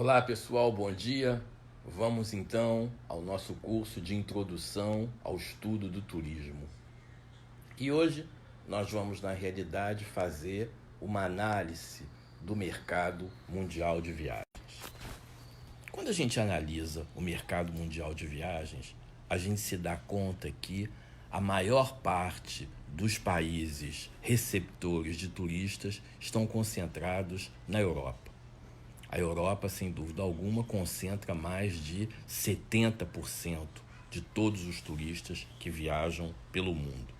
Olá pessoal, bom dia. Vamos então ao nosso curso de introdução ao estudo do turismo. E hoje nós vamos, na realidade, fazer uma análise do mercado mundial de viagens. Quando a gente analisa o mercado mundial de viagens, a gente se dá conta que a maior parte dos países receptores de turistas estão concentrados na Europa. A Europa, sem dúvida alguma, concentra mais de 70% de todos os turistas que viajam pelo mundo.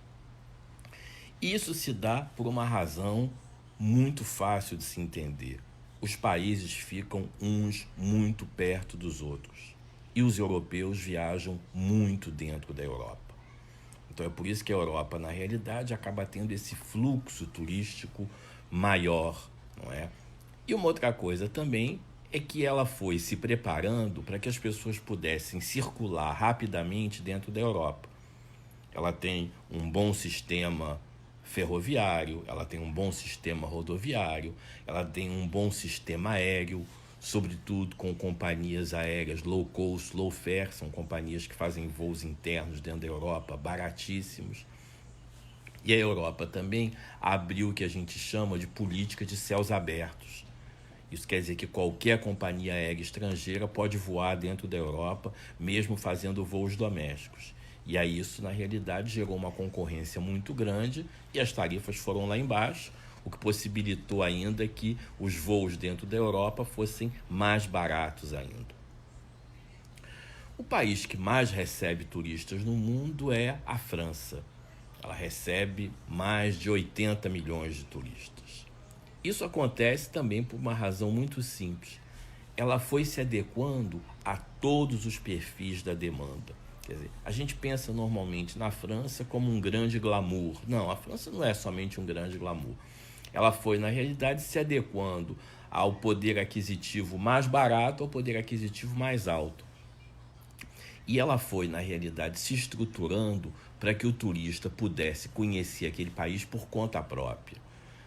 Isso se dá por uma razão muito fácil de se entender. Os países ficam uns muito perto dos outros e os europeus viajam muito dentro da Europa. Então é por isso que a Europa, na realidade, acaba tendo esse fluxo turístico maior, não é? E uma outra coisa também é que ela foi se preparando para que as pessoas pudessem circular rapidamente dentro da Europa. Ela tem um bom sistema ferroviário, ela tem um bom sistema rodoviário, ela tem um bom sistema aéreo, sobretudo com companhias aéreas low cost, low fare, são companhias que fazem voos internos dentro da Europa, baratíssimos. E a Europa também abriu o que a gente chama de política de céus abertos. Isso quer dizer que qualquer companhia aérea estrangeira pode voar dentro da Europa, mesmo fazendo voos domésticos. E aí isso, na realidade, gerou uma concorrência muito grande e as tarifas foram lá embaixo, o que possibilitou ainda que os voos dentro da Europa fossem mais baratos ainda. O país que mais recebe turistas no mundo é a França. Ela recebe mais de 80 milhões de turistas. Isso acontece também por uma razão muito simples. Ela foi se adequando a todos os perfis da demanda. Quer dizer, a gente pensa normalmente na França como um grande glamour. Não, a França não é somente um grande glamour. Ela foi, na realidade, se adequando ao poder aquisitivo mais barato ao poder aquisitivo mais alto. E ela foi, na realidade, se estruturando para que o turista pudesse conhecer aquele país por conta própria.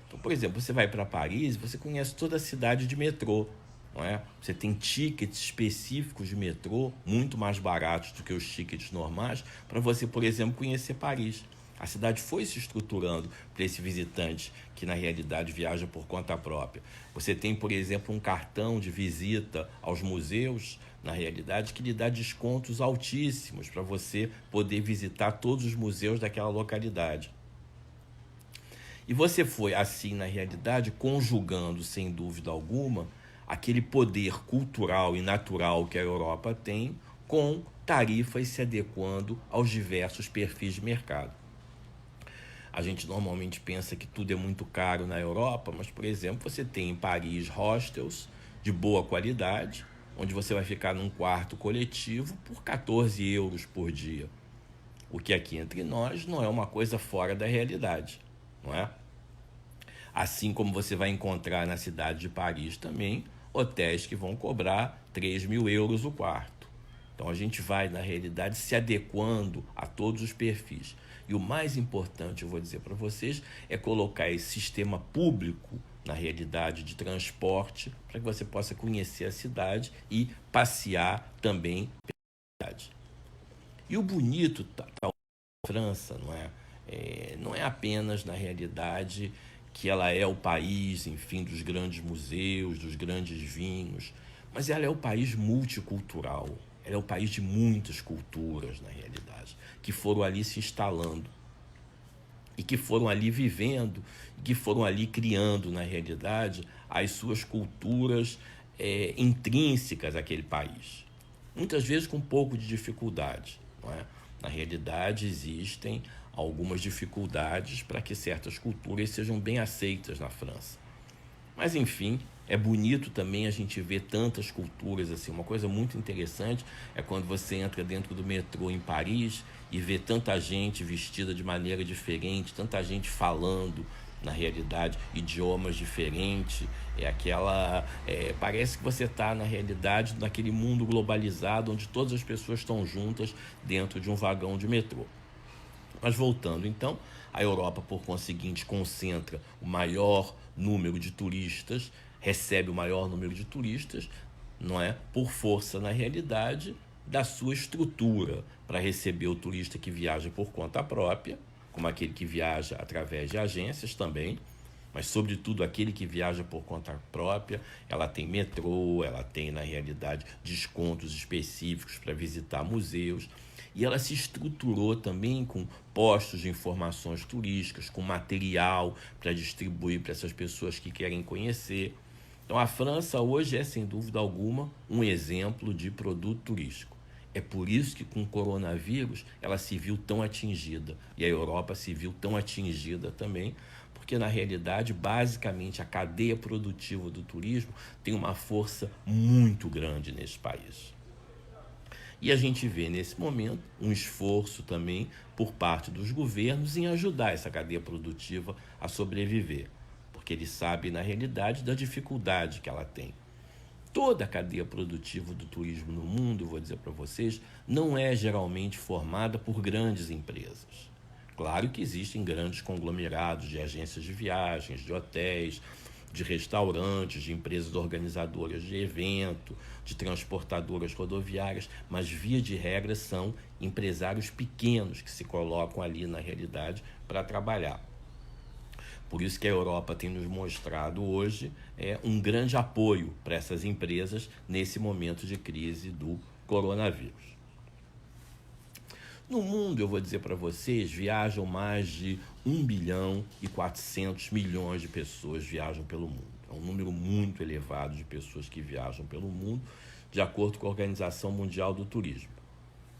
Então, por exemplo, você vai para Paris, você conhece toda a cidade de metrô, não é? Você tem tickets específicos de metrô, muito mais baratos do que os tickets normais, para você, por exemplo, conhecer Paris. A cidade foi se estruturando para esse visitante que, na realidade, viaja por conta própria. Você tem, por exemplo, um cartão de visita aos museus, na realidade, que lhe dá descontos altíssimos para você poder visitar todos os museus daquela localidade. E você foi, assim, na realidade, conjugando, sem dúvida alguma, aquele poder cultural e natural que a Europa tem com tarifas se adequando aos diversos perfis de mercado. A gente normalmente pensa que tudo é muito caro na Europa, mas, por exemplo, você tem em Paris hostels de boa qualidade, onde você vai ficar num quarto coletivo por 14 euros por dia. O que aqui entre nós não é uma coisa fora da realidade, não é? Assim como você vai encontrar na cidade de Paris também hotéis que vão cobrar 3 mil euros o quarto. Então a gente vai, na realidade, se adequando a todos os perfis. E o mais importante, eu vou dizer para vocês, é colocar esse sistema público, na realidade, de transporte, para que você possa conhecer a cidade e passear também pela cidade. E o bonito da França, não é? Não é apenas, na realidade, que ela é o país, enfim, dos grandes museus, dos grandes vinhos, mas ela é o país multicultural. Ela é o país de muitas culturas, na realidade, que foram ali se instalando e que foram ali vivendo, e que foram ali criando, na realidade, as suas culturas intrínsecas àquele país. Muitas vezes com um pouco de dificuldade, não é? Na realidade, existem algumas dificuldades para que certas culturas sejam bem aceitas na França. Mas, enfim, é bonito também a gente ver tantas culturas assim. Uma coisa muito interessante é quando você entra dentro do metrô em Paris e vê tanta gente vestida de maneira diferente, tanta gente falando, na realidade, idiomas diferentes. Parece que você está, na realidade, naquele mundo globalizado onde todas as pessoas estão juntas dentro de um vagão de metrô. Mas voltando, então, a Europa, por conseguinte, concentra o maior número de turistas, recebe o maior número de turistas, não é? Por força, na realidade, da sua estrutura para receber o turista que viaja por conta própria, como aquele que viaja através de agências também, mas sobretudo aquele que viaja por conta própria. Ela tem metrô, ela tem, na realidade, descontos específicos para visitar museus, e ela se estruturou também com postos de informações turísticas, com material para distribuir para essas pessoas que querem conhecer. Então a França hoje é, sem dúvida alguma, um exemplo de produto turístico. É por isso que com o coronavírus ela se viu tão atingida, e a Europa se viu tão atingida também, porque na realidade, basicamente, a cadeia produtiva do turismo tem uma força muito grande nesse país. E a gente vê nesse momento um esforço também por parte dos governos em ajudar essa cadeia produtiva a sobreviver, porque eles sabem na realidade da dificuldade que ela tem. Toda a cadeia produtiva do turismo no mundo, vou dizer para vocês, não é geralmente formada por grandes empresas. Claro que existem grandes conglomerados de agências de viagens, de hotéis, de restaurantes, de empresas organizadoras de evento, de transportadoras rodoviárias, mas via de regra são empresários pequenos que se colocam ali na realidade para trabalhar. Por isso que a Europa tem nos mostrado hoje um grande apoio para essas empresas nesse momento de crise do coronavírus. No mundo, eu vou dizer para vocês, viajam mais de 1 bilhão e 400 milhões de pessoas viajam pelo mundo. É um número muito elevado de pessoas que viajam pelo mundo, de acordo com a Organização Mundial do Turismo.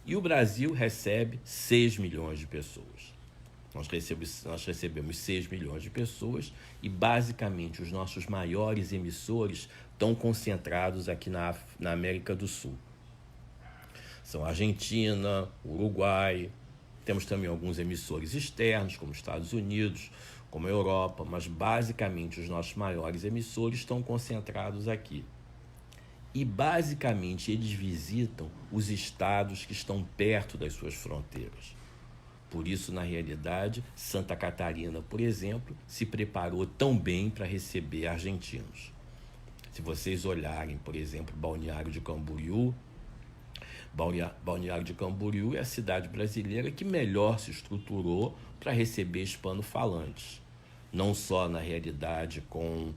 E o Brasil recebe 6 milhões de pessoas. Nós recebemos 6 milhões de pessoas e, basicamente, os nossos maiores emissores estão concentrados aqui na América do Sul. São Argentina, Uruguai, temos também alguns emissores externos, como Estados Unidos, como a Europa, mas basicamente os nossos maiores emissores estão concentrados aqui. E basicamente eles visitam os estados que estão perto das suas fronteiras. Por isso, na realidade, Santa Catarina, por exemplo, se preparou tão bem para receber argentinos. Se vocês olharem, por exemplo, Balneário de Camboriú, Balneário de Camboriú é a cidade brasileira que melhor se estruturou para receber hispano-falantes. Não só, na realidade, com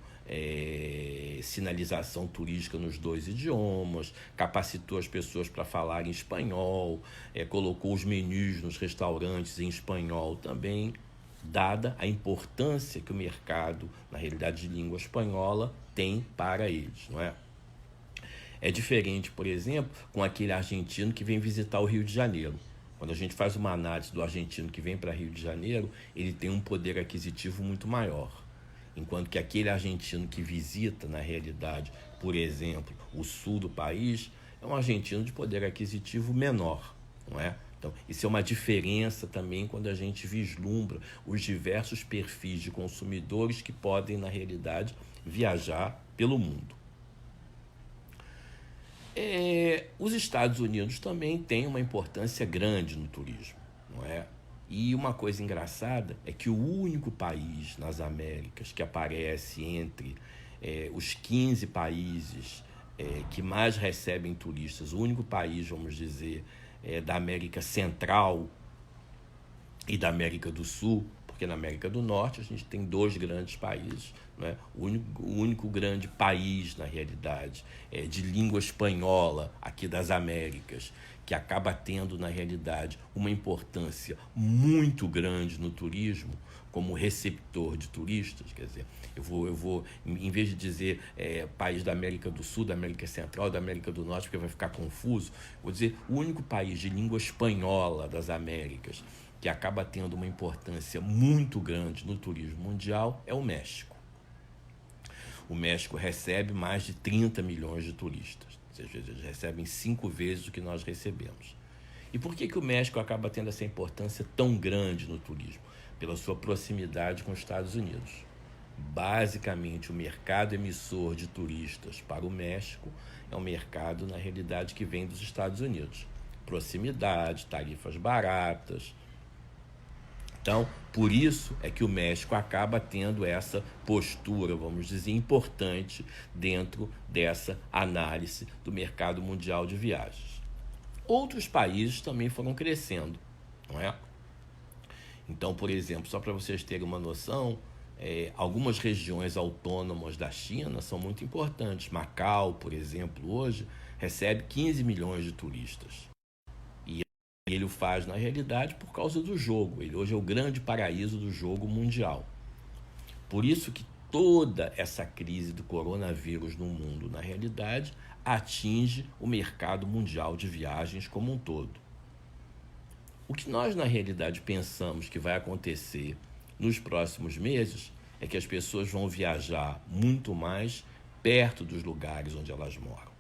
sinalização turística nos 2 idiomas, capacitou as pessoas para falarem espanhol, colocou os menus nos restaurantes em espanhol também, dada a importância que o mercado, na realidade de língua espanhola, tem para eles, não é? É diferente, por exemplo, com aquele argentino que vem visitar o Rio de Janeiro. Quando a gente faz uma análise do argentino que vem para Rio de Janeiro, ele tem um poder aquisitivo muito maior. Enquanto que aquele argentino que visita, na realidade, por exemplo, o sul do país, é um argentino de poder aquisitivo menor, não é? Então, isso é uma diferença também quando a gente vislumbra os diversos perfis de consumidores que podem, na realidade, viajar pelo mundo. Os Estados Unidos também têm uma importância grande no turismo, não é? E uma coisa engraçada é que o único país nas Américas que aparece entre os 15 países que mais recebem turistas, o único país, vamos dizer, da América Central e da América do Sul, porque na América do Norte a gente tem 2 grandes países, né? O único grande país, na realidade, de língua espanhola aqui das Américas, que acaba tendo, na realidade, uma importância muito grande no turismo, como receptor de turistas. Quer dizer, eu vou em vez de dizer país da América do Sul, da América Central, da América do Norte, porque vai ficar confuso, vou dizer o único país de língua espanhola das Américas que acaba tendo uma importância muito grande no turismo mundial é o México. O México recebe mais de 30 milhões de turistas, ou seja, eles recebem 5 vezes o que nós recebemos. E por que o México acaba tendo essa importância tão grande no turismo? Pela sua proximidade com os Estados Unidos. Basicamente, o mercado emissor de turistas para o México é um mercado, na realidade, que vem dos Estados Unidos. Proximidade, tarifas baratas, Então, por isso é que o México acaba tendo essa postura, vamos dizer, importante dentro dessa análise do mercado mundial de viagens. Outros países também foram crescendo, não é? Então, por exemplo, só para vocês terem uma noção, algumas regiões autônomas da China são muito importantes. Macau, por exemplo, hoje recebe 15 milhões de turistas. E ele o faz, na realidade, por causa do jogo. Ele hoje é o grande paraíso do jogo mundial. Por isso que toda essa crise do coronavírus no mundo, na realidade, atinge o mercado mundial de viagens como um todo. O que nós, na realidade, pensamos que vai acontecer nos próximos meses é que as pessoas vão viajar muito mais perto dos lugares onde elas moram.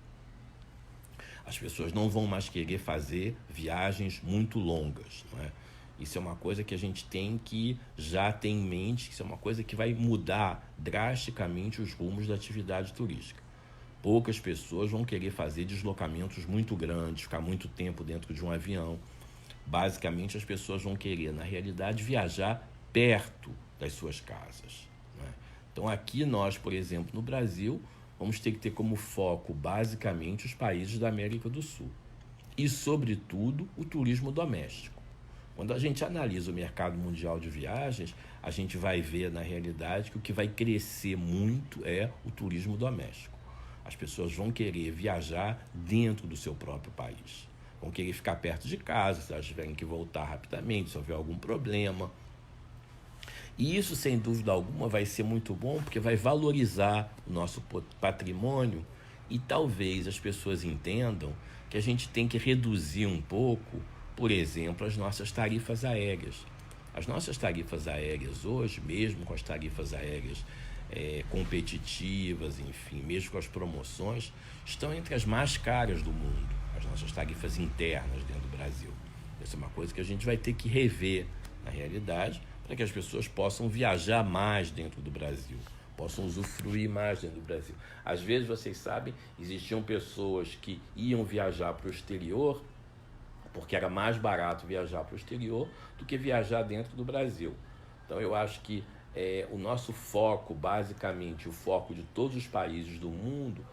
As pessoas não vão mais querer fazer viagens muito longas, não é? Isso é uma coisa que a gente tem que já ter em mente, que isso é uma coisa que vai mudar drasticamente os rumos da atividade turística. Poucas pessoas vão querer fazer deslocamentos muito grandes, ficar muito tempo dentro de um avião. Basicamente, as pessoas vão querer, na realidade, viajar perto das suas casas, né? Então, aqui nós, por exemplo, no Brasil, vamos ter que ter como foco, basicamente, os países da América do Sul. E, sobretudo, o turismo doméstico. Quando a gente analisa o mercado mundial de viagens, a gente vai ver, na realidade, que o que vai crescer muito é o turismo doméstico. As pessoas vão querer viajar dentro do seu próprio país. Vão querer ficar perto de casa, se elas tiverem que voltar rapidamente, se houver algum problema. E isso, sem dúvida alguma, vai ser muito bom, porque vai valorizar o nosso patrimônio e talvez as pessoas entendam que a gente tem que reduzir um pouco, por exemplo, as nossas tarifas aéreas. As nossas tarifas aéreas hoje, mesmo com as tarifas aéreas competitivas, enfim, mesmo com as promoções, estão entre as mais caras do mundo. As nossas tarifas internas dentro do Brasil. Essa é uma coisa que a gente vai ter que rever, na realidade, para que as pessoas possam viajar mais dentro do Brasil, possam usufruir mais dentro do Brasil. Às vezes, vocês sabem, existiam pessoas que iam viajar para o exterior, porque era mais barato viajar para o exterior do que viajar dentro do Brasil. Então, eu acho que o nosso foco, basicamente, o foco de todos os países do mundo,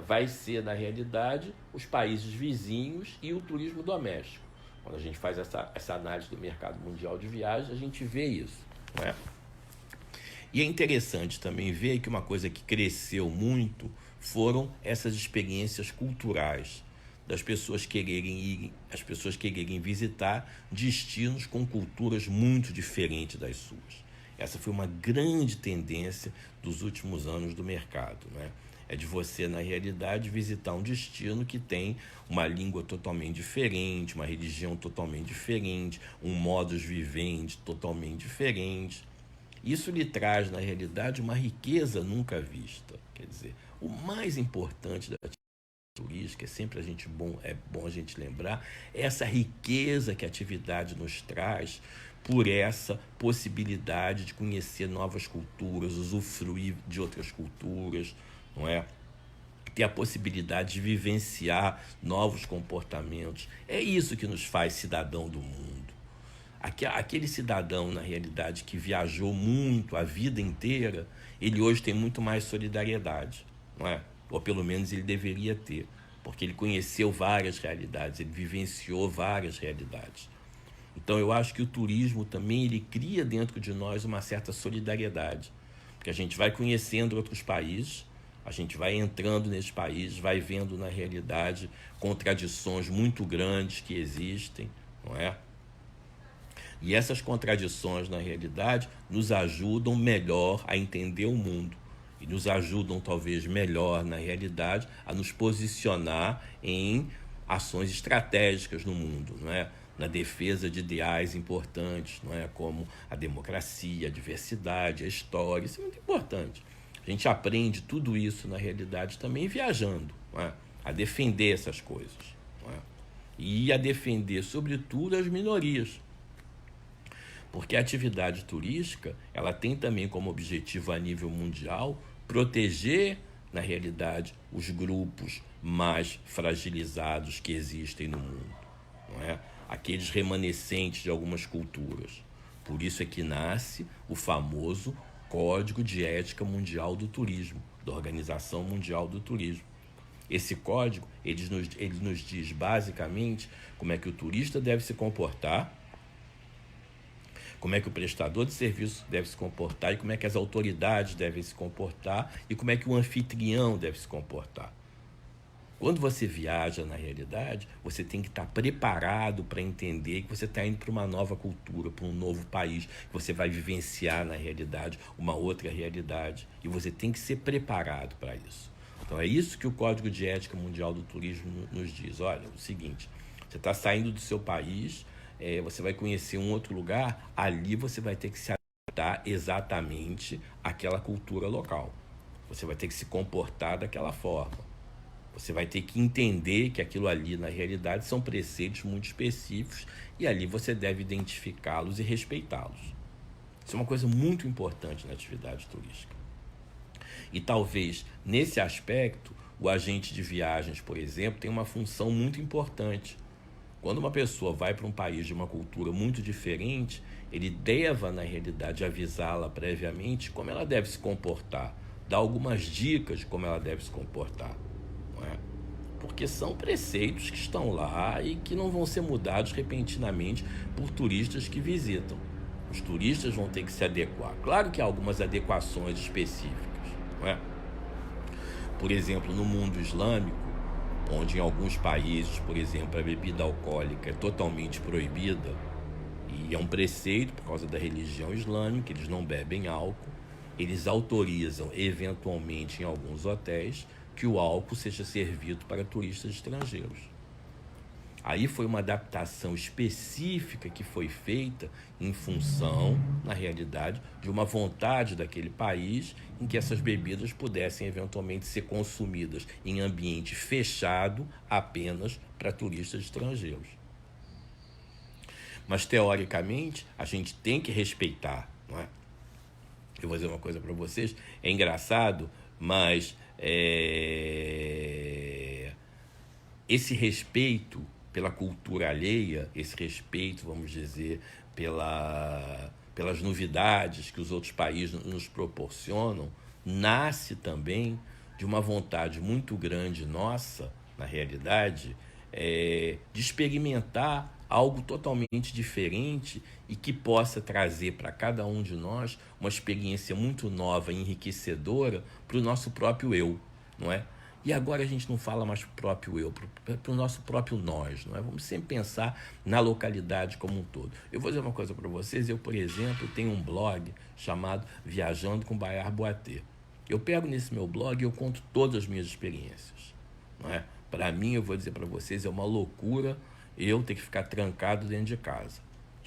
vai ser, na realidade, os países vizinhos e o turismo doméstico. Quando a gente faz essa análise do mercado mundial de viagens, a gente vê isso, não é? E é interessante também ver que uma coisa que cresceu muito foram essas experiências culturais, das pessoas quererem visitar destinos com culturas muito diferentes das suas. Essa foi uma grande tendência dos últimos anos do mercado, né? É de você, na realidade, visitar um destino que tem uma língua totalmente diferente, uma religião totalmente diferente, um modus vivendi totalmente diferente. Isso lhe traz, na realidade, uma riqueza nunca vista. Quer dizer, o mais importante da turística, é bom a gente lembrar, é essa riqueza que a atividade nos traz por essa possibilidade de conhecer novas culturas, usufruir de outras culturas, não é? Ter a possibilidade de vivenciar novos comportamentos. É isso que nos faz cidadão do mundo. Aquele cidadão, na realidade, que viajou muito a vida inteira, ele hoje tem muito mais solidariedade, não é? Ou pelo menos ele deveria ter, porque ele conheceu várias realidades, ele vivenciou várias realidades. Então eu acho que o turismo também ele cria dentro de nós uma certa solidariedade, porque a gente vai conhecendo outros países, a gente vai entrando nesses países, vai vendo na realidade contradições muito grandes que existem, não é? E essas contradições, na realidade, nos ajudam melhor a entender o mundo e nos ajudam, talvez, melhor, na realidade, a nos posicionar em ações estratégicas no mundo, não é? Na defesa de ideais importantes, não é? Como a democracia, a diversidade, a história. Isso é muito importante. A gente aprende tudo isso, na realidade, também viajando, não é? A defender essas coisas, não é? E a defender, sobretudo, as minorias. Porque a atividade turística, ela tem também como objetivo a nível mundial proteger, na realidade, os grupos mais fragilizados que existem no mundo, não é? Aqueles remanescentes de algumas culturas. Por isso é que nasce o famoso Código de Ética Mundial do Turismo, da Organização Mundial do Turismo. Esse código, ele nos diz basicamente como é que o turista deve se comportar, como é que o prestador de serviço deve se comportar e como é que as autoridades devem se comportar e como é que o anfitrião deve se comportar. Quando você viaja na realidade, você tem que estar preparado para entender que você está indo para uma nova cultura, para um novo país, que você vai vivenciar na realidade uma outra realidade e você tem que ser preparado para isso. Então é isso que o Código de Ética Mundial do Turismo nos diz. Olha, é o seguinte, você está saindo do seu país, você vai conhecer um outro lugar, ali você vai ter que se adaptar exatamente àquela cultura local. Você vai ter que se comportar daquela forma. Você vai ter que entender que aquilo ali, na realidade, são preceitos muito específicos e ali você deve identificá-los e respeitá-los. Isso é uma coisa muito importante na atividade turística. E talvez, nesse aspecto, o agente de viagens, por exemplo, tem uma função muito importante. Quando uma pessoa vai para um país de uma cultura muito diferente, ele deva, na realidade, avisá-la previamente como ela deve se comportar, dar algumas dicas de como ela deve se comportar. Não é? Porque são preceitos que estão lá e que não vão ser mudados repentinamente por turistas que visitam. Os turistas vão ter que se adequar. Claro que há algumas adequações específicas. Não é? Por exemplo, no mundo islâmico, onde em alguns países, por exemplo, a bebida alcoólica é totalmente proibida, e é um preceito por causa da religião islâmica, eles não bebem álcool, eles autorizam, eventualmente, em alguns hotéis, que o álcool seja servido para turistas estrangeiros. Aí foi uma adaptação específica que foi feita em função, na realidade, de uma vontade daquele país em que essas bebidas pudessem eventualmente ser consumidas em ambiente fechado apenas para turistas estrangeiros. Mas, teoricamente, a gente tem que respeitar, não é? Eu vou dizer uma coisa para vocês, é engraçado, mas esse respeito pela cultura alheia, esse respeito, vamos dizer, pelas novidades que os outros países nos proporcionam, nasce também de uma vontade muito grande nossa, na realidade, de experimentar algo totalmente diferente e que possa trazer para cada um de nós uma experiência muito nova e enriquecedora para o nosso próprio eu, não é? E agora a gente não fala mais para o próprio eu, para o nosso próprio nós, não é? Vamos sempre pensar na localidade como um todo. Eu vou dizer uma coisa para vocês, eu, por exemplo, tenho um blog chamado Viajando com Bayard Boatê. Eu pego nesse meu blog e eu conto todas as minhas experiências, não é? Para mim, eu vou dizer para vocês, é uma loucura eu ter que ficar trancado dentro de casa.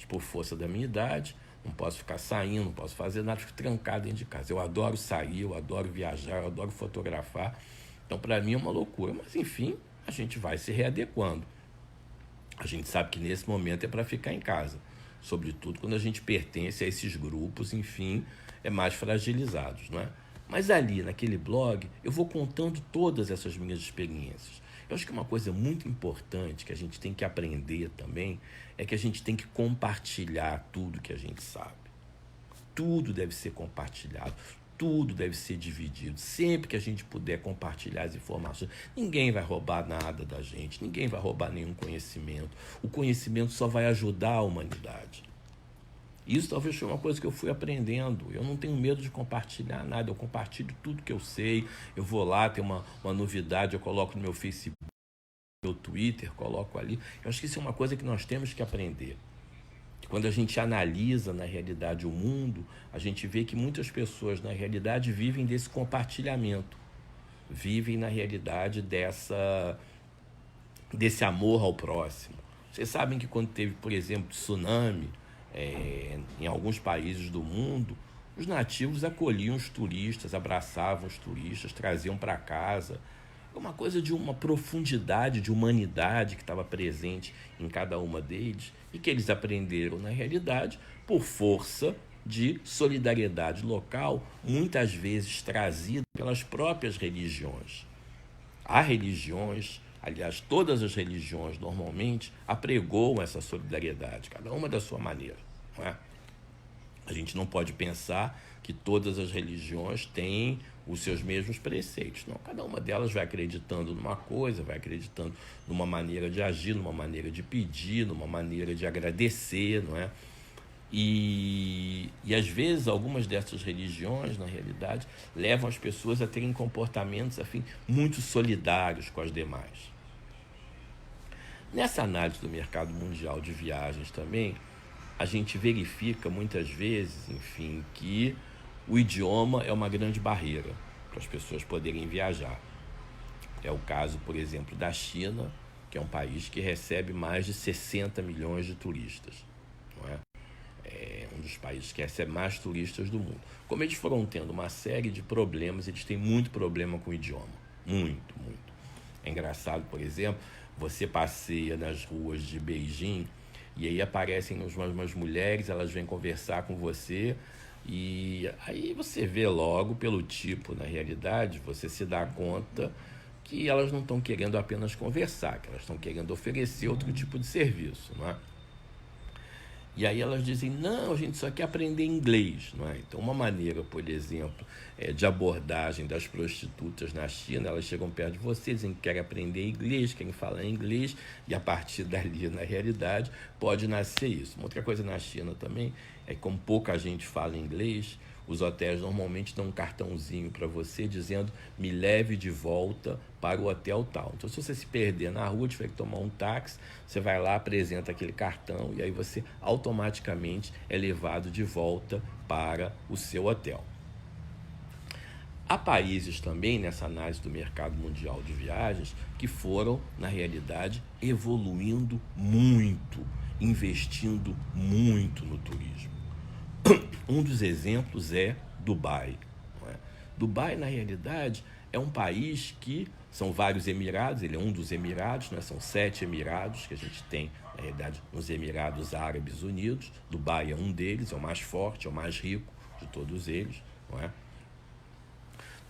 Por força da minha idade, não posso ficar saindo, não posso fazer nada, fico trancado dentro de casa. Eu adoro sair, eu adoro viajar, eu adoro fotografar. Então, para mim é uma loucura, mas enfim, a gente vai se readequando. A gente sabe que nesse momento é para ficar em casa, sobretudo quando a gente pertence a esses grupos, enfim, mais fragilizados, não é? Mas ali, naquele blog, eu vou contando todas essas minhas experiências. Eu acho que uma coisa muito importante que a gente tem que aprender também é que a gente tem que compartilhar tudo que a gente sabe. Tudo deve ser compartilhado. Tudo deve ser dividido. Sempre que a gente puder compartilhar as informações, ninguém vai roubar nada da gente, ninguém vai roubar nenhum conhecimento. O conhecimento só vai ajudar a humanidade. Isso talvez foi uma coisa que eu fui aprendendo. Eu não tenho medo de compartilhar nada, eu compartilho tudo que eu sei. Eu vou lá, tem uma novidade, eu coloco no meu Facebook, no meu Twitter, coloco ali. Eu acho que isso é uma coisa que nós temos que aprender. Quando a gente analisa, na realidade, o mundo, a gente vê que muitas pessoas, na realidade, vivem desse compartilhamento. Vivem, na realidade, desse amor ao próximo. Vocês sabem que quando teve, por exemplo, tsunami, em alguns países do mundo, os nativos acolhiam os turistas, abraçavam os turistas, traziam para casa. Uma coisa de uma profundidade, de humanidade que estava presente em cada uma deles e que eles aprenderam na realidade por força de solidariedade local, muitas vezes trazida pelas próprias religiões. Há religiões, aliás, todas as religiões normalmente apregoam essa solidariedade, cada uma da sua maneira, não é? A gente não pode pensar que todas as religiões têm os seus mesmos preceitos. Não, cada uma delas vai acreditando numa coisa, vai acreditando numa maneira de agir, numa maneira de pedir, numa maneira de agradecer, não é? E às vezes algumas dessas religiões, na realidade, levam as pessoas a terem comportamentos muito solidários com as demais. Nessa análise do mercado mundial de viagens também, a gente verifica muitas vezes, que o idioma é uma grande barreira para as pessoas poderem viajar. É o caso, por exemplo, da China, que é um país que recebe mais de 60 milhões de turistas, não é? É um dos países que recebe mais turistas do mundo. Como eles foram tendo uma série de problemas, eles têm muito problema com o idioma. Muito, muito. É engraçado, por exemplo, você passeia nas ruas de Beijing e aí aparecem umas mulheres, elas vêm conversar com você e aí você vê logo pelo tipo, na realidade, você se dá conta que elas não estão querendo apenas conversar, que elas estão querendo oferecer outro tipo de serviço, não é? E aí elas dizem, não, a gente só quer aprender inglês, não é? Então, uma maneira, por exemplo, de abordagem das prostitutas na China, elas chegam perto de você, dizem que querem aprender inglês, querem falar inglês, e a partir dali, na realidade, pode nascer isso. Uma outra coisa na China também é que, como pouca gente fala inglês, os hotéis normalmente dão um cartãozinho para você dizendo, me leve de volta para o hotel tal. Então, se você se perder na rua, tiver que tomar um táxi, você vai lá, apresenta aquele cartão e aí você automaticamente é levado de volta para o seu hotel. Há países também, nessa análise do mercado mundial de viagens, que foram, na realidade, evoluindo muito, investindo muito no turismo. Um dos exemplos é Dubai. Não é? Dubai, na realidade, é um país que são vários Emirados, ele é um dos Emirados, né? São 7 Emirados que a gente tem, na realidade, nos Emirados Árabes Unidos. Dubai é um deles, é o mais forte, é o mais rico de todos eles. Não é?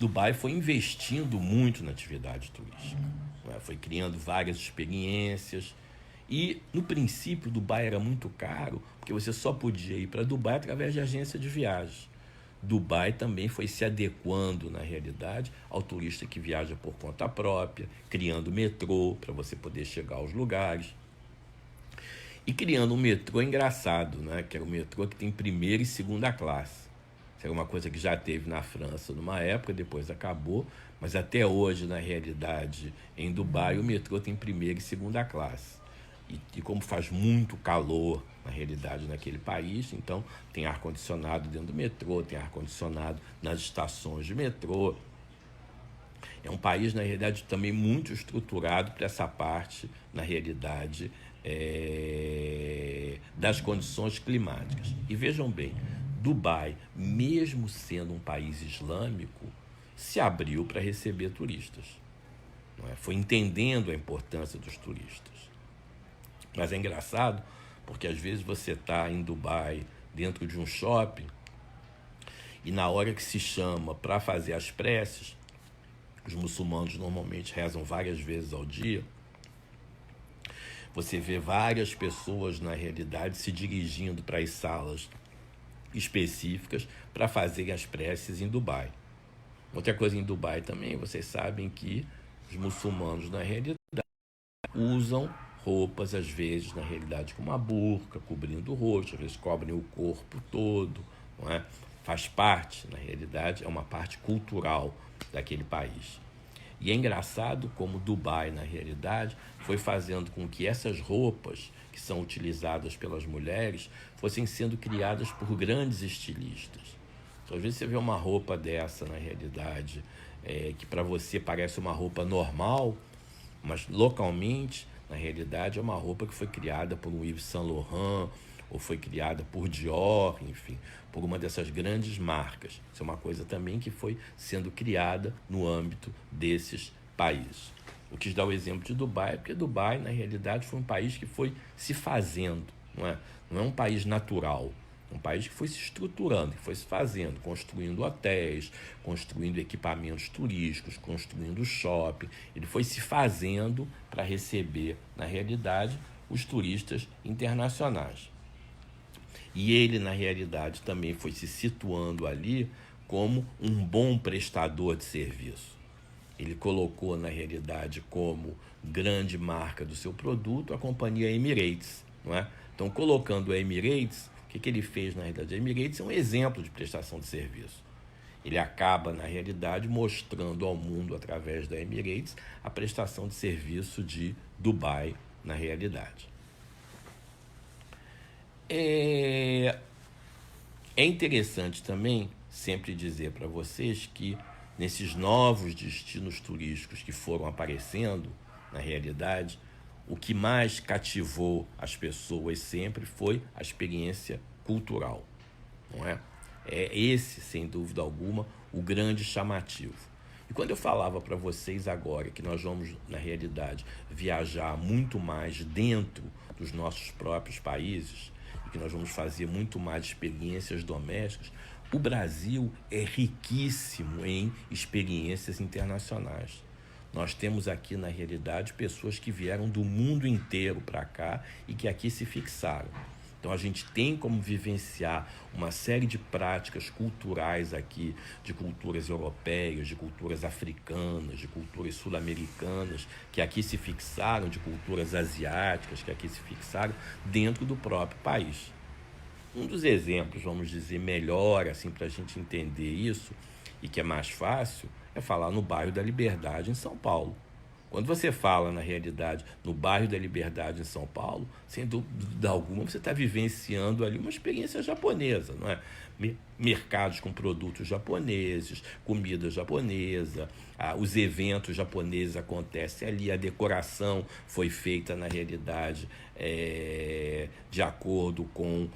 Dubai foi investindo muito na atividade turística, não é? Foi criando várias experiências. E, no princípio, Dubai era muito caro, porque você só podia ir para Dubai através de agência de viagens. Dubai também foi se adequando, na realidade, ao turista que viaja por conta própria, criando metrô para você poder chegar aos lugares. E criando um metrô engraçado, né? Que era o metrô que tem primeira e segunda classe. Isso era uma coisa que já teve na França numa época, depois acabou, mas até hoje, na realidade, em Dubai, o metrô tem primeira e segunda classe. E como faz muito calor, na realidade, naquele país, então tem ar-condicionado dentro do metrô, tem ar-condicionado nas estações de metrô. É um país, na realidade, também muito estruturado para essa parte, na realidade, das condições climáticas. E vejam bem, Dubai, mesmo sendo um país islâmico, se abriu para receber turistas. Não é? Foi entendendo a importância dos turistas. Mas é engraçado, porque às vezes você está em Dubai, dentro de um shopping, e na hora que se chama para fazer as preces, os muçulmanos normalmente rezam várias vezes ao dia, você vê várias pessoas, na realidade, se dirigindo para as salas específicas para fazerem as preces em Dubai. Outra coisa em Dubai também, vocês sabem que os muçulmanos, na realidade, usam roupas, às vezes, na realidade, com uma burca, cobrindo o rosto, às vezes cobrem o corpo todo, não é? Faz parte, na realidade, é uma parte cultural daquele país. E é engraçado como Dubai, na realidade, foi fazendo com que essas roupas que são utilizadas pelas mulheres fossem sendo criadas por grandes estilistas. Então, às vezes você vê uma roupa dessa, na realidade, que para você parece uma roupa normal, mas localmente, na realidade, é uma roupa que foi criada por um Yves Saint Laurent, ou foi criada por Dior, enfim, por uma dessas grandes marcas. Isso é uma coisa também que foi sendo criada no âmbito desses países. Eu quis dar o exemplo de Dubai, porque Dubai, na realidade, foi um país que foi se fazendo, não é? Não é um país natural, é um país que foi se estruturando, que foi se fazendo, construindo hotéis, construindo equipamentos turísticos, construindo shopping. Ele foi se fazendo para receber, na realidade, os turistas internacionais. E ele, na realidade, também foi se situando ali como um bom prestador de serviço. Ele colocou, na realidade, como grande marca do seu produto a companhia Emirates, não é? Então, colocando a Emirates, o que ele fez, na realidade? A Emirates é um exemplo de prestação de serviço. Ele acaba, na realidade, mostrando ao mundo, através da Emirates, a prestação de serviço de Dubai, na realidade. É interessante também sempre dizer para vocês que nesses novos destinos turísticos que foram aparecendo, na realidade, o que mais cativou as pessoas sempre foi a experiência cultural, não é? É esse, sem dúvida alguma, o grande chamativo. E quando eu falava para vocês agora que nós vamos, na realidade, viajar muito mais dentro dos nossos próprios países, e que nós vamos fazer muito mais experiências domésticas, o Brasil é riquíssimo em experiências internacionais. Nós temos aqui, na realidade, pessoas que vieram do mundo inteiro para cá e que aqui se fixaram. Então, a gente tem como vivenciar uma série de práticas culturais aqui, de culturas europeias, de culturas africanas, de culturas sul-americanas, que aqui se fixaram, de culturas asiáticas, que aqui se fixaram dentro do próprio país. Um dos exemplos, vamos dizer, melhor assim, para a gente entender isso, e que é mais fácil, é falar no bairro da Liberdade, em São Paulo. Quando você fala, na realidade, no bairro da Liberdade, em São Paulo, sem dúvida alguma, você está vivenciando ali uma experiência japonesa, não é? Mercados com produtos japoneses, comida japonesa, os eventos japoneses acontecem ali, a decoração foi feita, na realidade, de acordo com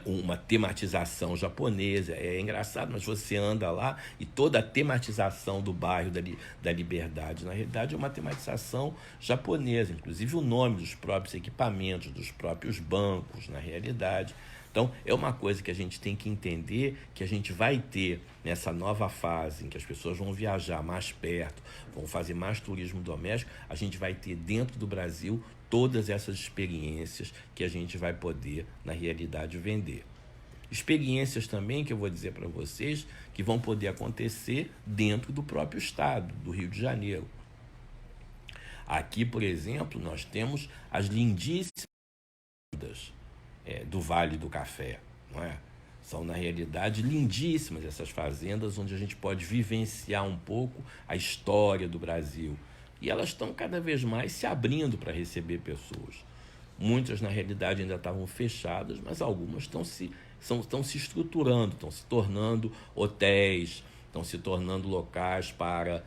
uma tematização japonesa. É engraçado, mas você anda lá e toda a tematização do bairro da Liberdade, na realidade, é uma tematização japonesa, inclusive o nome dos próprios equipamentos, dos próprios bancos, na realidade. Então, é uma coisa que a gente tem que entender, que a gente vai ter nessa nova fase, em que as pessoas vão viajar mais perto, vão fazer mais turismo doméstico, a gente vai ter dentro do Brasil todas essas experiências que a gente vai poder, na realidade, vender. Experiências também que eu vou dizer para vocês que vão poder acontecer dentro do próprio estado, do Rio de Janeiro. Aqui, por exemplo, nós temos as lindíssimas do Vale do Café, não é? São, na realidade, lindíssimas essas fazendas onde a gente pode vivenciar um pouco a história do Brasil. E elas estão cada vez mais se abrindo para receber pessoas. Muitas, na realidade, ainda estavam fechadas, mas algumas estão se estruturando, estão se tornando hotéis, estão se tornando locais para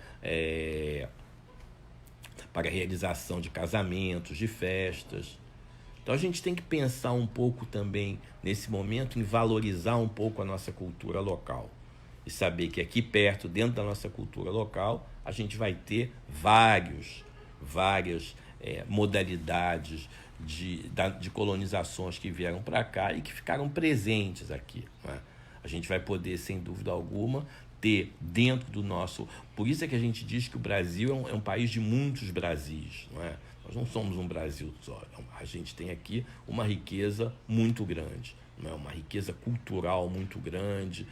a realização de casamentos, de festas. Então a gente tem que pensar um pouco também, nesse momento, em valorizar um pouco a nossa cultura local. E saber que aqui perto, dentro da nossa cultura local, a gente vai ter várias modalidades de colonizações que vieram para cá e que ficaram presentes aqui, não é? A gente vai poder, sem dúvida alguma, ter dentro do nosso... Por isso é que a gente diz que o Brasil é um país de muitos Brasis, não é? Nós não somos um Brasil só. A gente tem aqui uma riqueza muito grande, não é? Uma riqueza cultural muito grande,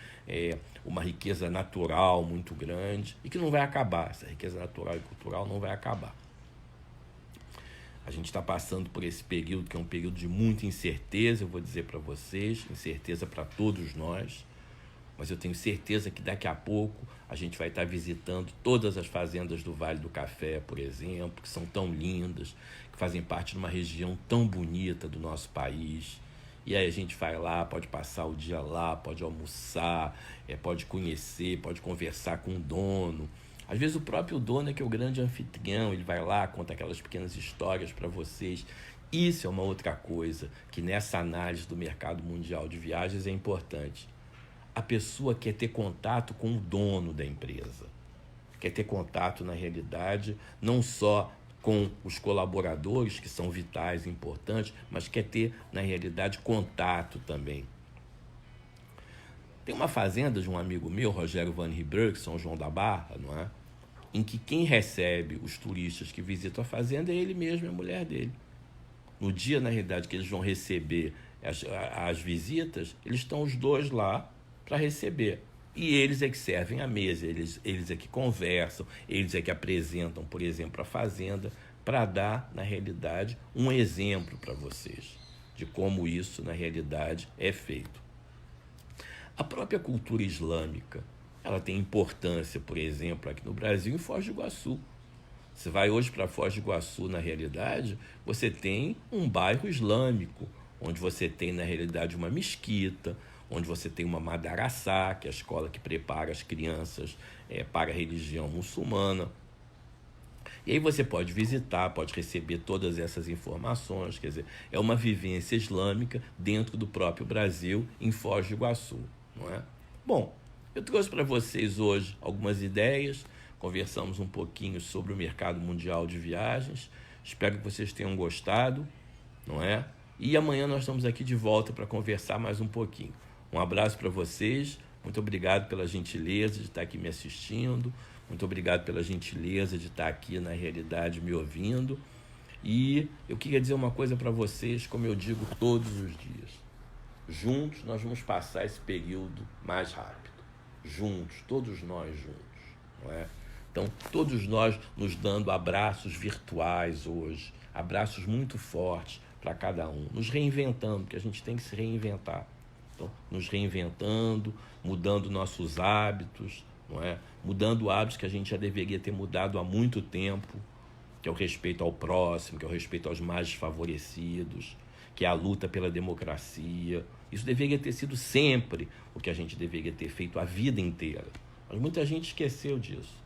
uma riqueza natural muito grande e que não vai acabar. Essa riqueza natural e cultural não vai acabar. A gente está passando por esse período que é um período de muita incerteza, eu vou dizer para vocês, incerteza para todos nós, mas eu tenho certeza que daqui a pouco a gente vai estar visitando todas as fazendas do Vale do Café, por exemplo, que são tão lindas, que fazem parte de uma região tão bonita do nosso país. E aí a gente vai lá, pode passar o dia lá, pode almoçar, pode conhecer, pode conversar com o dono. Às vezes o próprio dono é que é o grande anfitrião, ele vai lá, conta aquelas pequenas histórias para vocês. Isso é uma outra coisa que nessa análise do mercado mundial de viagens é importante. A pessoa quer ter contato com o dono da empresa, quer ter contato, na realidade, não só com os colaboradores, que são vitais e importantes, mas quer ter, na realidade, contato também. Tem uma fazenda de um amigo meu, Rogério Van Rieberg, São João da Barra, não é? Em que quem recebe os turistas que visitam a fazenda é ele mesmo e a mulher dele. No dia, na realidade, que eles vão receber as visitas, eles estão os dois lá para receber. E eles é que servem a mesa, eles é que conversam, eles é que apresentam, por exemplo, a fazenda, para dar, na realidade, um exemplo para vocês de como isso, na realidade, é feito. A própria cultura islâmica, ela tem importância, por exemplo, aqui no Brasil, em Foz do Iguaçu. Você vai hoje para Foz do Iguaçu, na realidade, você tem um bairro islâmico, onde você tem, na realidade, uma mesquita, onde você tem uma madraçá, que é a escola que prepara as crianças para a religião muçulmana. E aí você pode visitar, pode receber todas essas informações, quer dizer, é uma vivência islâmica dentro do próprio Brasil, em Foz do Iguaçu, não é? Bom, eu trouxe para vocês hoje algumas ideias, conversamos um pouquinho sobre o mercado mundial de viagens, espero que vocês tenham gostado, não é? E amanhã nós estamos aqui de volta para conversar mais um pouquinho. Um abraço para vocês, muito obrigado pela gentileza de estar aqui me assistindo, muito obrigado pela gentileza de estar aqui, na realidade, me ouvindo. E eu queria dizer uma coisa para vocês, como eu digo todos os dias. Juntos nós vamos passar esse período mais rápido. Juntos, todos nós juntos, não é? Então, todos nós nos dando abraços virtuais hoje, abraços muito fortes para cada um, nos reinventando, porque a gente tem que se reinventar. Então, nos reinventando, mudando nossos hábitos, não é? Mudando hábitos que a gente já deveria ter mudado há muito tempo, que é o respeito ao próximo, que é o respeito aos mais desfavorecidos, que é a luta pela democracia. Isso deveria ter sido sempre o que a gente deveria ter feito a vida inteira. Mas muita gente esqueceu disso,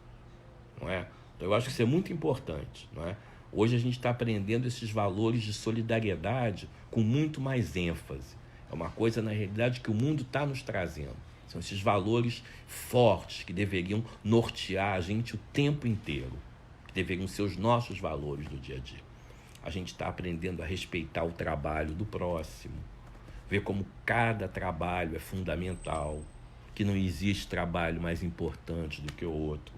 não é? Então eu acho que isso é muito importante, não é? Hoje a gente está aprendendo esses valores de solidariedade com muito mais ênfase. É uma coisa, na realidade, que o mundo está nos trazendo. São esses valores fortes que deveriam nortear a gente o tempo inteiro, que deveriam ser os nossos valores do dia a dia. A gente está aprendendo a respeitar o trabalho do próximo, ver como cada trabalho é fundamental, que não existe trabalho mais importante do que o outro,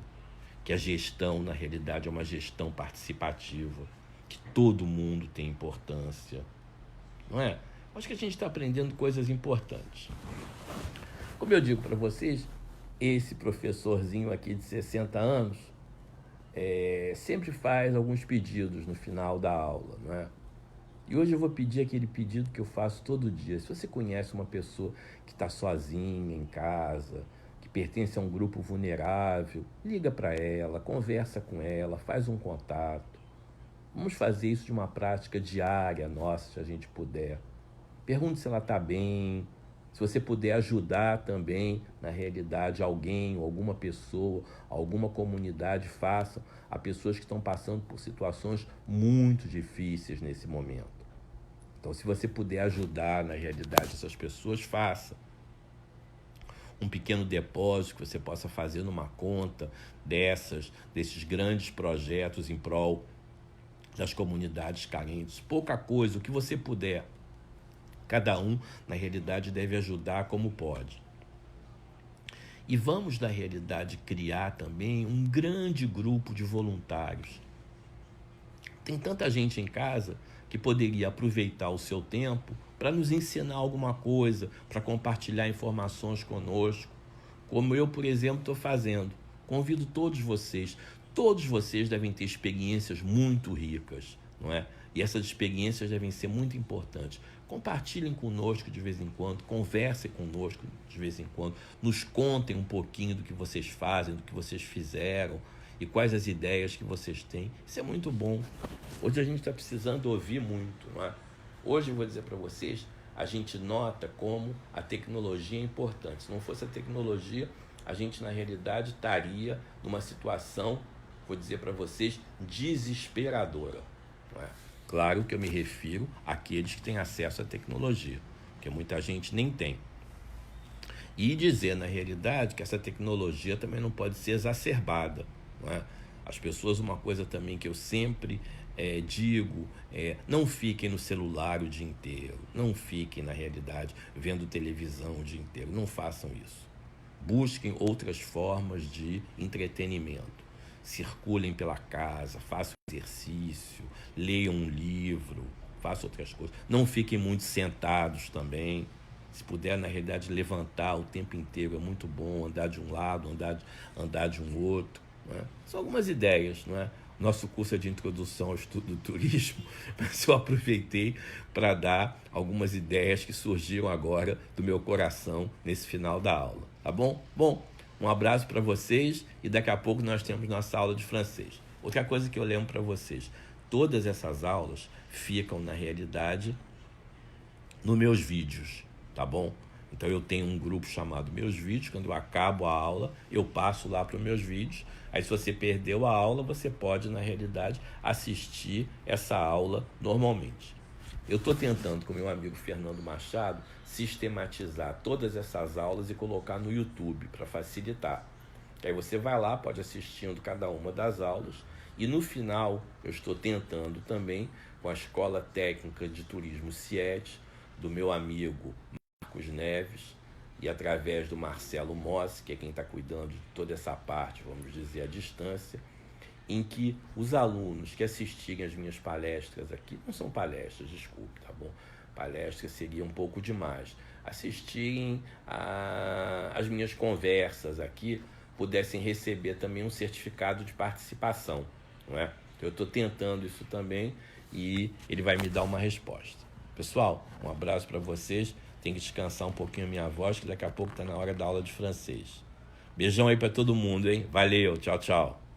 que a gestão, na realidade, é uma gestão participativa, que todo mundo tem importância, não é? Acho que a gente está aprendendo coisas importantes. Como eu digo para vocês, esse professorzinho aqui de 60 anos sempre faz alguns pedidos no final da aula, não é? E hoje eu vou pedir aquele pedido que eu faço todo dia. Se você conhece uma pessoa que está sozinha em casa, que pertence a um grupo vulnerável, liga para ela, conversa com ela, faz um contato. Vamos fazer isso de uma prática diária nossa, se a gente puder. Pergunte se ela está bem, se você puder ajudar também, na realidade, alguém, ou alguma pessoa, alguma comunidade, façam a pessoas que estão passando por situações muito difíceis nesse momento. Então, se você puder ajudar, na realidade, essas pessoas, faça. Um pequeno depósito que você possa fazer numa conta desses grandes projetos em prol das comunidades carentes. Pouca coisa, o que você puder. Cada um, na realidade, deve ajudar como pode. E vamos, na realidade, criar também um grande grupo de voluntários. Tem tanta gente em casa que poderia aproveitar o seu tempo para nos ensinar alguma coisa, para compartilhar informações conosco, como eu, por exemplo, estou fazendo. Convido todos vocês devem ter experiências muito ricas, não é? E essas experiências devem ser muito importantes. Compartilhem conosco de vez em quando, conversem conosco de vez em quando, nos contem um pouquinho do que vocês fazem, do que vocês fizeram e quais as ideias que vocês têm. Isso é muito bom. Hoje a gente está precisando ouvir muito, não é? Hoje eu vou dizer para vocês, a gente nota como a tecnologia é importante. Se não fosse a tecnologia, a gente na realidade estaria numa situação, vou dizer para vocês, desesperadora, não é? Claro que eu me refiro àqueles que têm acesso à tecnologia, porque muita gente nem tem. E dizer, na realidade, que essa tecnologia também não pode ser exacerbada, não é? As pessoas, uma coisa também que eu sempre digo, não fiquem no celular o dia inteiro, não fiquem, na realidade, vendo televisão o dia inteiro, não façam isso. Busquem outras formas de entretenimento. Circulem pela casa, façam exercício, leiam um livro, faça outras coisas. Não fiquem muito sentados também. Se puder, na realidade, levantar o tempo inteiro é muito bom, andar de um lado, andar de um outro. Não é? São algumas ideias, não é? Nosso curso é de introdução ao estudo do turismo, mas eu aproveitei para dar algumas ideias que surgiram agora do meu coração nesse final da aula, tá bom? Bom, um abraço para vocês e daqui a pouco nós temos nossa aula de francês. Outra coisa que eu lembro para vocês, todas essas aulas ficam, na realidade, nos meus vídeos, tá bom? Então eu tenho um grupo chamado Meus Vídeos, quando eu acabo a aula, eu passo lá para os meus vídeos. Aí se você perdeu a aula, você pode, na realidade, assistir essa aula normalmente. Eu estou tentando, com meu amigo Fernando Machado, sistematizar todas essas aulas e colocar no YouTube, para facilitar. Aí você vai lá, pode assistindo cada uma das aulas, e no final eu estou tentando também, com a Escola Técnica de Turismo CIET, do meu amigo Marcos Neves, e através do Marcelo Mossi, que é quem está cuidando de toda essa parte, vamos dizer, à distância, em que os alunos que assistirem as minhas palestras aqui, não são palestras, desculpe, tá bom? Palestras seria um pouco demais. Assistirem as minhas conversas aqui, pudessem receber também um certificado de participação, não é? Eu estou tentando isso também e ele vai me dar uma resposta. Pessoal, um abraço para vocês. Tem que descansar um pouquinho a minha voz, que daqui a pouco está na hora da aula de francês. Beijão aí para todo mundo, hein? Valeu, tchau, tchau.